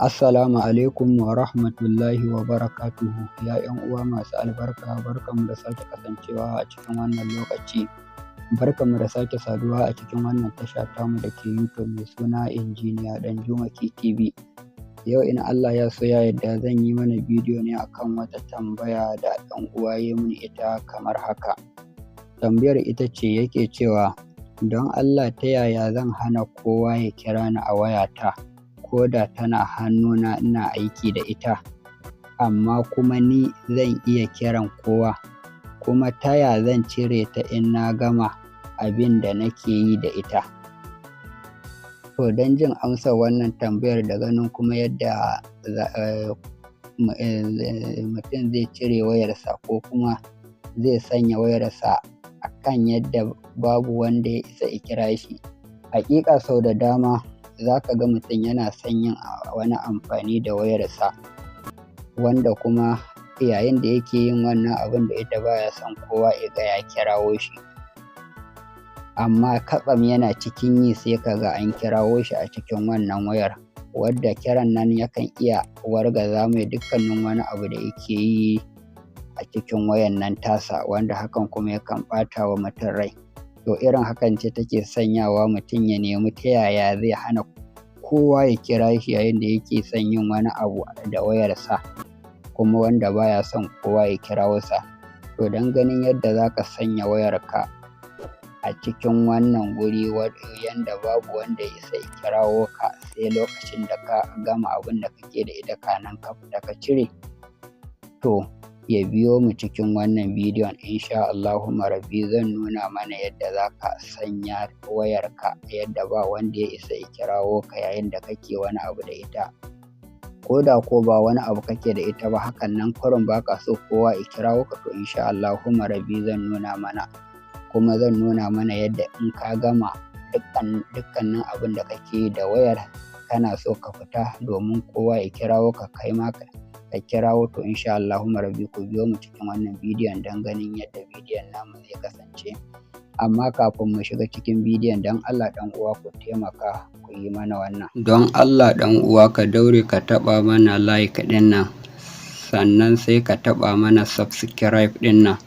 Assalamu alaikum wa rahmatullahi wa barakatuhu. Ya ‘yan uwa masu albarka, barkanmu da sake kasancewa a cikin wannan lokaci. Barkanmu da sake saduwa a cikin wannan tasha tamu da ke YouTube mai suna Injiniya Ɗanjuma TV. Yau in Allah ya so ya yarda zan yi mana bidiyo ne akan wata tambaya da ɗan uwa ya mini ita kamar haka. Tambayar ita ce yake cewa, don Allah ta yaya zan hana kowa ya kira ni a wayata? Ko da tana hannuna ina aiki da ita, amma kuma ni zan iya kiran kowa, kuma ta ya zan cire ta in na gama abin da nake yi da ita? To don jin amsar wannan tambayar da ganin kuma yadda mutum zai cire wayarsa ko kuma zai sanya wayarsa a kan yadda babu wanda ya isa ya kira shi. Haƙiƙa sau da dama za ka ga mutum yana son yin wani amfani da wayarsa, wanda kuma yayin da yake yin wannan abin da ita baya son kowa ya ga ya kirawo shi, amma katsam yana cikin yi sai ka ga an kirawo shi a cikin wannan wayar, wadda kiran nan yakan iya wargaza mai dukkanin wani abu da yake yi a cikin wayan nan tasa, wanda hakan kuma yakan ɓata wa mutum rai. To irin hakan ce take sanyawa mutum ya nemi ta yaya zai hana kowa ya kira shi yayin da yake son yin wani abu da wayarsa, kuma wanda baya son kowa ya kirawo sa. To don ganin yadda za ka sanya wayarka a cikin wannan guri yanda babu wanda ya isa ya kirawo ka sai lokacin da ka gama abin da kake da ita kanan ka fita ka cire, to ya biyo mu cikin wannan bidiyon insha Allahumma rabbi zan nuna mana yadda za ka sanya wayarka yadda ba wanda ya isa ya kirawo ka yayin da kake wani abu da ita. Ko da ko ba wani abu kake da ita ba, hakan nan kurum ba ka so kowa ya kirawo ka, to insha Allahumma rabbi zan nuna mana, kuma zan nuna mana yadda in ka gama dukkanin abin da kake yi da wayar kana so ka fita domin kowa ya kirawo ka, kai ma ka kirawo, to insha Allahumma rabbi ku biyo mu cikin wannan bidiyon don ganin yadda bidiyon namu zai kasance. Amma kafin mu shiga cikin bidiyon, don Allah ɗan uwa ku taimaka ku yi mana wannan. Don Allah ɗan uwa ka daure ka taɓa mana like ɗin nan, sannan sai ka taɓa mana subscribe ɗin nan,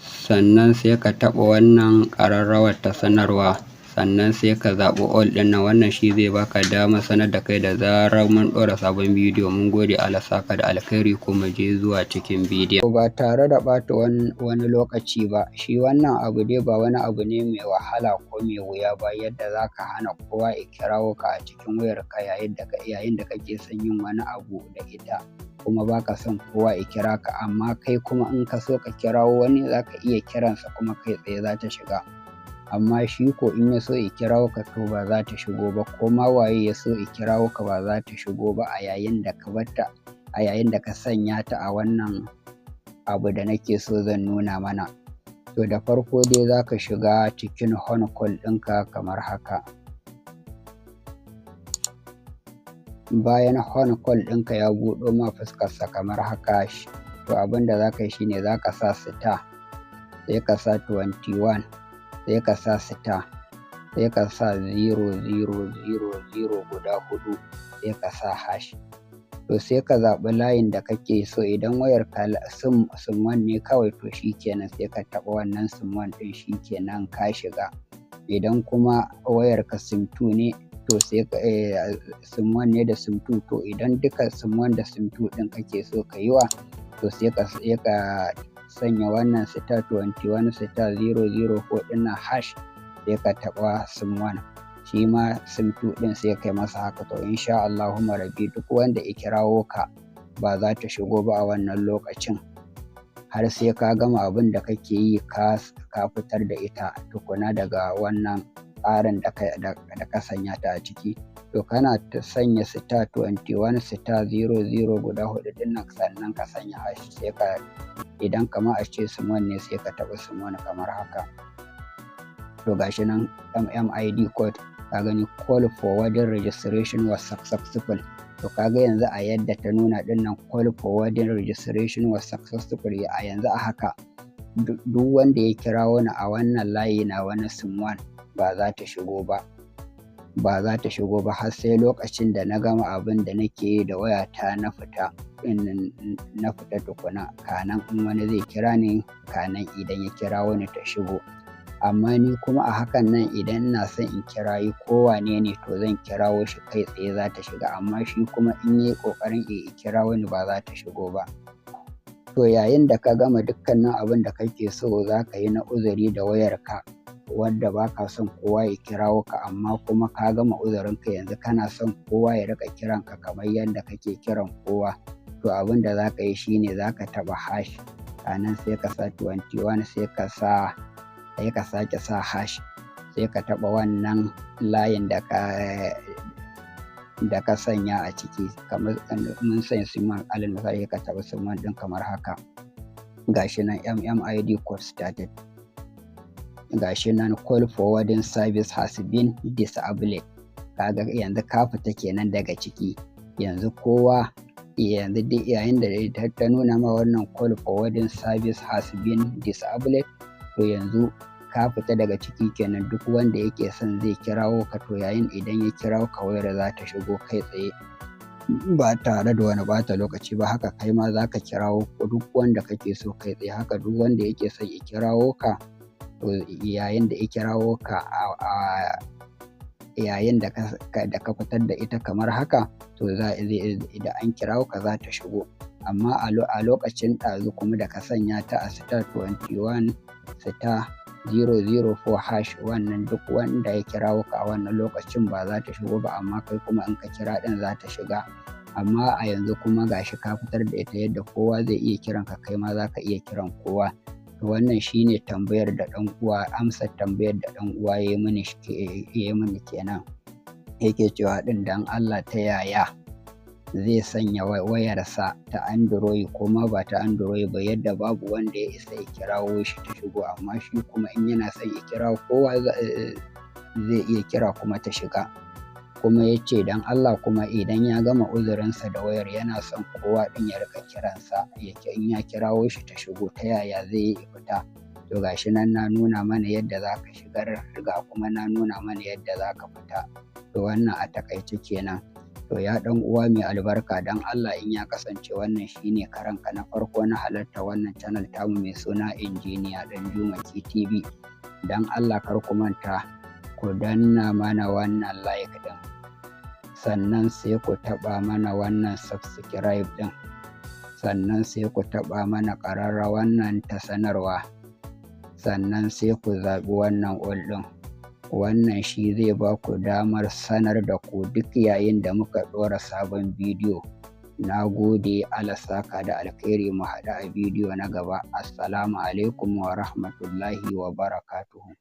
sannan sai ka taɓa wannan ƙararrawar ta sanarwa, sannan sai ka zaɓi all ɗin nan. Wannan shi zai baka dama sanar da kai da zarar mun ɗora sabon bidiyo. Mun gode, Allah saka da alkhairi, kuma je zuwa cikin bidiyon. Ba tare da ɓata wani lokaci ba, shi wannan abu dai ba wani abu ne mai wahala ko mai wuya ba, yadda za ka hana kowa ya kirawo ka a cikin wayarka yayin da kake son yin wani abu da ita, kuma ba ka son kowa ya kira ka, amma kai kuma in ka so ka kirawo wani za ka iya kiransa kuma kai tsaye za ta shiga. Amma shi ko in ya so ya kirawo ka to ba za ta shigo ba, ko ma waye ya so ya kirawo ka ba za ta shigo ba a yayin da ka batta, a yayin da ka sanya ta a wannan abu da nake so zan nuna mana. To da farko dai za ka shiga cikin home call ɗinka kamar haka. Bayan home call ɗinka ya buɗo ma fuskarsa kamar haka, to abin da za ka yi shine za ka sa star, sai ka sa 21, sai ka sa star, sai ka sa 0000 guda 4, sai ka sa hash. To sai ka zaɓi layin da kake so. Idan wayar ka sim 1 ne kawai, to shikenan sai ka taɓa wannan sim 1 ɗin, shikenan ka shiga. Idan kuma wayar ka sim 2 ne, to sai ka sim 1 ne da sim 2, to idan duka sim 1 da sim 2 ɗin kake so ka yi wa, to sai ka sanya wannan star 21 star 004 ɗin nan hash, sai ka taɓa sim 1, shi ma sim 2 ɗin sai kai masa haka. To insha Allahumma rabbi duk wanda ya kirawo ka ba za ta shigo ba a wannan lokacin, har sai ka gama abin da kake yi ka fitar da ita tukuna daga wannan tsarin da ka sanya ta a ciki. To kana sanya star 21 star 00 guda 4 ɗin nan, sannan ka sanya hash, sai ka, idan kama a ce sim 1 ne sai ka taɓa sim 1 kamar haka. To gashi nan MID code, ka gani call forwarding registration was successful. To kaga yanzu a yadda ta nuna ɗin nan, call forwarding registration was successful, a yanzu a haka duk wanda ya kirawo ni a wannan layi na wani sim 1 ba za ta shigo ba. ba za ta shigo ba har sai lokacin da na gama abin da nake yi da wayata na fita tukuna, kanan in wani zai kira ni, kanan idan ya kira wani ta shigo. Amma ni kuma a hakan nan idan ina son in kirayi kowane ne to zan kirawo shi kai tsaye za ta shiga, amma shi kuma in yayi ƙoƙarin ya kira wani ba za ta shigo ba. To yayin da ka gama dukkanin abin da kake so za ka yi na uzuri da wayarka wadda ba ka son kowa ya kirawo ka, amma kuma ka gama uzurinka yanzu kana son kowa ya riƙa kiranka kamar yadda kake kiran kowa. To abin da za ka yi shine za ka taɓa hash, kanan sai ka sa 21 sai ka sake sa hash, sai ka taɓa wannan layin da ka sanya a ciki, kamar mun sanya suman alal misali ka taɓa suman ɗin kamar haka. Gashi nan MMID code started. Gashi nan call forwarding service has been disabled. Kaga yanzu ka fita kenan daga ciki. Yanzu kowa yanzu duk yayin da ta nuna ma wannan call forwarding service has been disabled, to yanzu ka fita daga ciki kenan. Duk wanda yake son zai kirawo ka, to yayin idan ya kirawo ka wayar za ta shigo kai tsaye ba tare da wani bata lokaci ba. Haka kai ma za ka kirawo duk wanda kake so kai tsaye. Haka duk wanda yake son ya kirawo ka, to yayin da ya kirawo ka yayin da ka fitar da ita kamar haka, to idan an kirawo ka za ta shigo. Amma a lokacin ɗazu kuma da ka sanya ta a *21 *004 hash, wannan duk wanda ya kirawo ka a wannan lokacin ba za ta shigo ba, amma kai kuma in ka kira ɗin za ta shiga. Amma a yanzu kuma gashi ka fitar da ita yadda kowa zai iya kiran ka, kai ma za ka iya kiran kowa. To wannan shine tambayar da amsar tambayar da ɗan uwa ya yi mini kenan. Yake cewa ɗin dan Allah ta yaya zai sanya wayarsa ta Android ko ma ba ta Android ba yadda babu wanda ya isa ya kirawo shi ta shigo, amma shi kuma in yana son ya kira kowa zai iya kira kuma ta shiga. Kuma ya ce dan Allah kuma idan ya gama uzurinsa da wayar yana son kowa ɗin ya riƙa kiransa, in ya kirawo shi ta shigo, ta yaya zai yi fita. To gashi nan na nuna mana yadda za ka shigar, ga kuma na nuna mana yadda za ka fita. To wannan a taƙaice kenan. To ya ɗan uwa mai albarka, dan Allah in ya kasance wannan shine karanka na farko na halarta wannan channel tamu mai suna Injiniya Ɗanjuma TV, dan Allah kar ku manta ku danna mana wannan like ɗin, sannan sai ku taɓa mana wannan subscribe ɗin, sannan sai ku taɓa mana ƙararrawar nan ta sanarwa, sannan sai ku zaɓi wannan all ɗin. Wannan shi zai ba ku damar sanar da ku duk yayin da muka ɗora sabon bidiyo. Na gode, Allah saka da alkhairi, mu haɗu a bidiyo na gaba. Assalamu alaikum wa rahmatullahi wa barakatuhu.